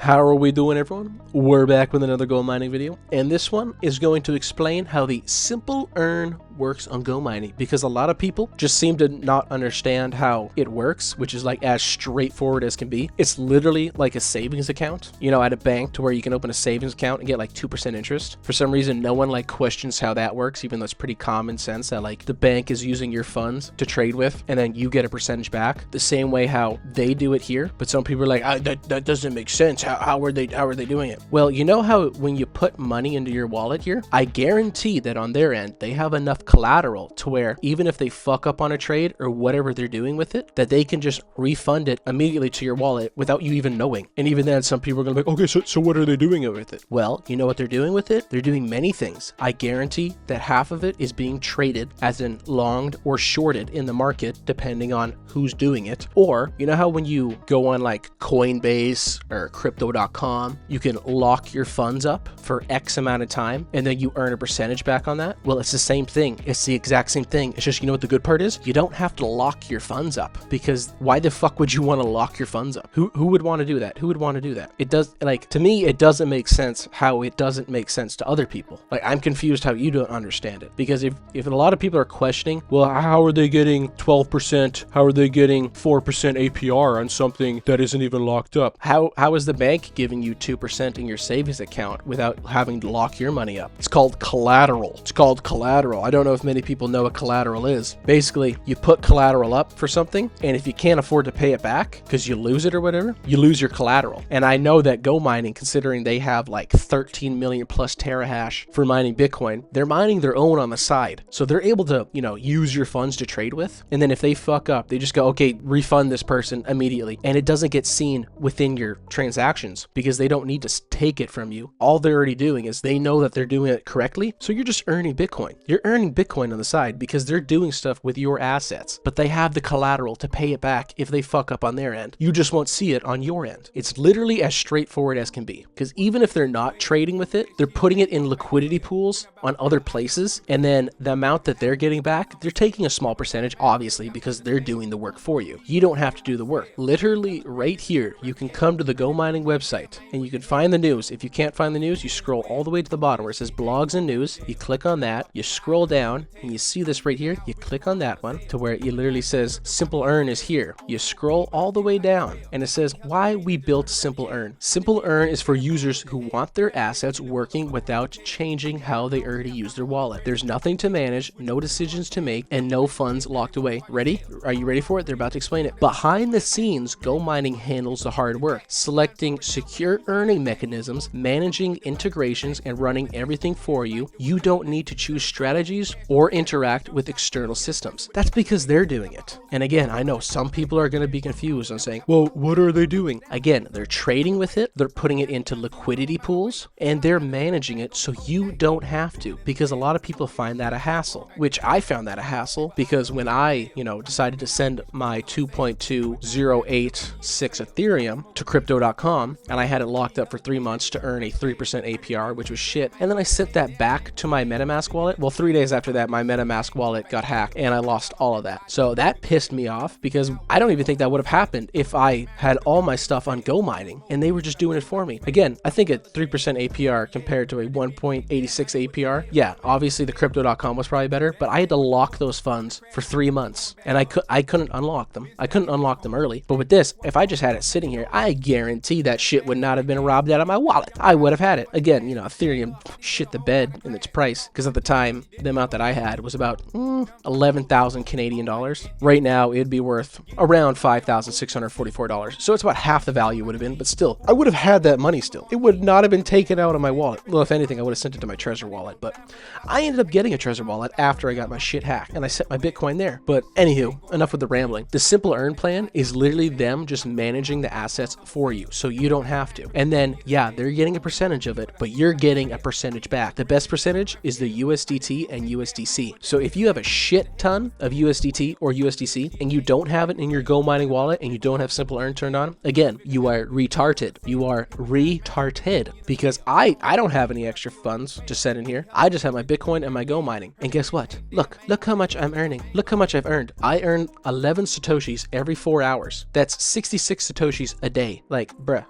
How are we doing, everyone? We're back with another GoMining video, and this one is going to explain how the simple earn works on GoMining, because a lot of people just seem to not understand how it works, which is like as straightforward as can be. It's literally like a savings account, you know, at a bank, to where you can open a savings account and get like 2% interest. For some reason, no one like questions how that works, even though it's pretty common sense that like the bank is using your funds to trade with, and then you get a percentage back the same way how they do it here. But some people are like, that doesn't make sense. How are they doing it? Well, you know how when you put money into your wallet here, I guarantee that on their end they have enough collateral to where even if they fuck up on a trade or whatever they're doing with it, that they can just refund it immediately to your wallet without you even knowing. And even then, some people are gonna be like, okay, so what are they doing with it? Well, you know what they're doing with it? They're doing many things. I guarantee that half of it is being traded, as in longed or shorted in the market, depending on who's doing it. Or you know how when you go on like Coinbase or crypto.com, you can lock your funds up for X amount of time and then you earn a percentage back on that? Well, it's the same thing. It's the exact same thing. It's just, you know what the good part is? You don't have to lock your funds up, because why the fuck would you want to lock your funds up? Who would want to do that? Who would want to do that? It does, like, to me, it doesn't make sense how it doesn't make sense to other people. Like, I'm confused how you don't understand it, because if a lot of people are questioning, well, how are they getting 12%? How are they getting 4% APR on something that isn't even locked up? How is the bank giving you 2% in your savings account without having to lock your money up? It's called collateral. It's called collateral. I don't know if many people know what collateral is. Basically, you put collateral up for something, and if you can't afford to pay it back because you lose it or whatever, you lose your collateral. And I know that GoMining, considering they have like 13 million plus terahash for mining Bitcoin, they're mining their own on the side. So they're able to, you know, use your funds to trade with. And then if they fuck up, they just go, okay, refund this person immediately. And it doesn't get seen within your transactions because they don't need to take it from you. All they're already doing is they know that they're doing it correctly. So you're just earning Bitcoin. You're earning Bitcoin on the side because they're doing stuff with your assets, but they have the collateral to pay it back if they fuck up on their end. You just won't see it on your end. It's literally as straightforward as can be, because even if they're not trading with it, they're putting it in liquidity pools on other places, and then the amount that they're getting back, they're taking a small percentage, obviously, because they're doing the work for you. You don't have to do the work. Literally right here, you can come to the GoMining website and you can find the news. If you can't find the news, you scroll all the way to the bottom where it says blogs and news. You click on that, you scroll down, and you see this right here. You click on that one to where it literally says Simple Earn is here. You scroll all the way down and it says why we built Simple Earn. Simple Earn is for users who want their assets working without changing how they already use their wallet. There's nothing to manage, no decisions to make, and no funds locked away. Ready? Are you ready for it? They're about to explain it. Behind the scenes, GoMining handles the hard work, selecting secure earning mechanisms, managing integrations, and running everything for you. You don't need to choose strategies or interact with external systems. That's because they're doing it. And again, I know some people are going to be confused on saying, well, what are they doing? Again, they're trading with it, they're putting it into liquidity pools, and they're managing it so you don't have to, because a lot of people find that a hassle, which I found that a hassle because when I, decided to send my 2.2086 Ethereum to crypto.com, and I had it locked up for 3 months to earn a 3% APR, which was shit. And then I sent that back to my MetaMask wallet. Well, 3 days after that, my MetaMask wallet got hacked and I lost all of that. So that pissed me off, because I don't even think that would have happened if I had all my stuff on GoMining and they were just doing it for me. Again, I think a 3% APR compared to a 1.86 APR, yeah, obviously the crypto.com was probably better, but I had to lock those funds for 3 months and I couldn't unlock them. I couldn't unlock them early. But with this, if I just had it sitting here, I guarantee that shit would not have been robbed out of my wallet. I would have had it. Again, Ethereum shit the bed in its price, because at the time, the amount that I had was about 11,000 Canadian dollars. Right now, it'd be worth around $5,644. So it's about half the value would have been, but still, I would have had that money still. It would not have been taken out of my wallet. Well, if anything, I would have sent it to my Trezor wallet, but I ended up getting a Trezor wallet after I got my shit hacked, and I sent my Bitcoin there. But anywho, enough with the rambling. The Simple Earn plan is literally them just managing the assets for you, so you don't have to. And then, yeah, they're getting a percentage of it, but you're getting a percentage back. The best percentage is the USDT and USDC. So if you have a shit ton of USDT or USDC and you don't have it in your GoMining wallet and you don't have Simple Earn turned on, again, you are retarded. You are retarded, because I don't have any extra funds to send in here. I just have my Bitcoin and my GoMining. And guess what? Look how much I'm earning. Look how much I've earned. I earn 11 Satoshis every 4 hours. That's 66 Satoshis a day. Like, bruh,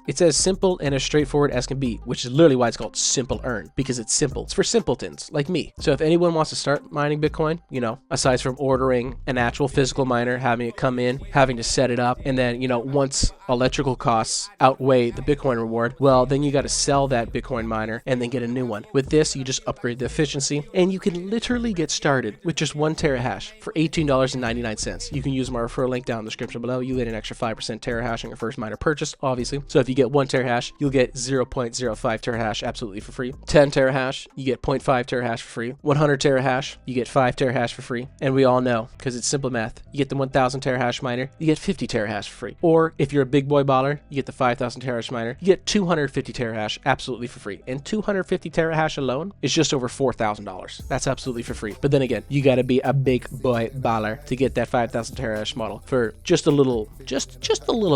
It's as simple and as straightforward as can be, which is literally why it's called Simple Earn, because it's simple. It's for simpletons like me. So if anyone wants to start mining Bitcoin, you know, aside from ordering an actual physical miner, having it come in, having to set it up, and then, you know, once electrical costs outweigh the Bitcoin reward, well, then you got to sell that Bitcoin miner and then get a new one. With this, you just upgrade the efficiency, and you can literally get started with just 1 terahash for $18.99. You can use my referral link down in the description below. You get an extra 5% terahash on your first miner purchase, obviously. So if you get 1 terahash, you'll get 0.05 terahash absolutely for free. 10 terahash, you get 0.5 terahash for free. 100 terahash, you get 5 terahash for free. And we all know, because it's simple math, you get the 1000 terahash miner, you get 50 terahash for free. Or if you're a big boy baller, you get the 5000 terahash miner, you get 250 terahash absolutely for free. And 250 terahash alone is just over $4,000. That's absolutely for free. But then again, you got to be a big boy baller to get that 5000 terahash model for just a little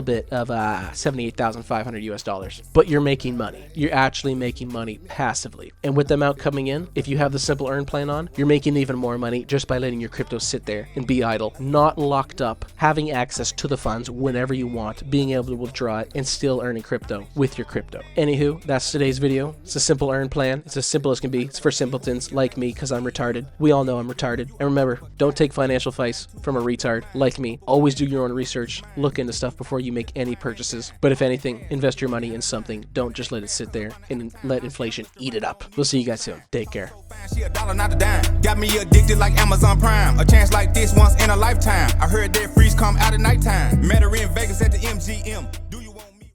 bit of $78,500 US. But you're making money. You're actually making money passively. And with the amount coming in, if you have the Simple Earn plan on, you're making even more money just by letting your crypto sit there and be idle, not locked up, having access to the funds whenever you want, being able to withdraw it, and still earning crypto with your crypto. Anywho, that's today's video. It's a Simple Earn plan. It's as simple as can be. It's for simpletons like me, because I'm retarded. We all know I'm retarded. And remember, don't take financial advice from a retard like me. Always do your own research. Look into stuff before you make any purchases. But if anything, invest your money in something. Don't just let it sit there and let inflation eat it up. We'll see you guys soon. Take care. She a dollar, not a dime. Got me addicted like Amazon Prime. A chance like this once in a lifetime. I heard that freeze come out at nighttime. Met her in Vegas at the MGM.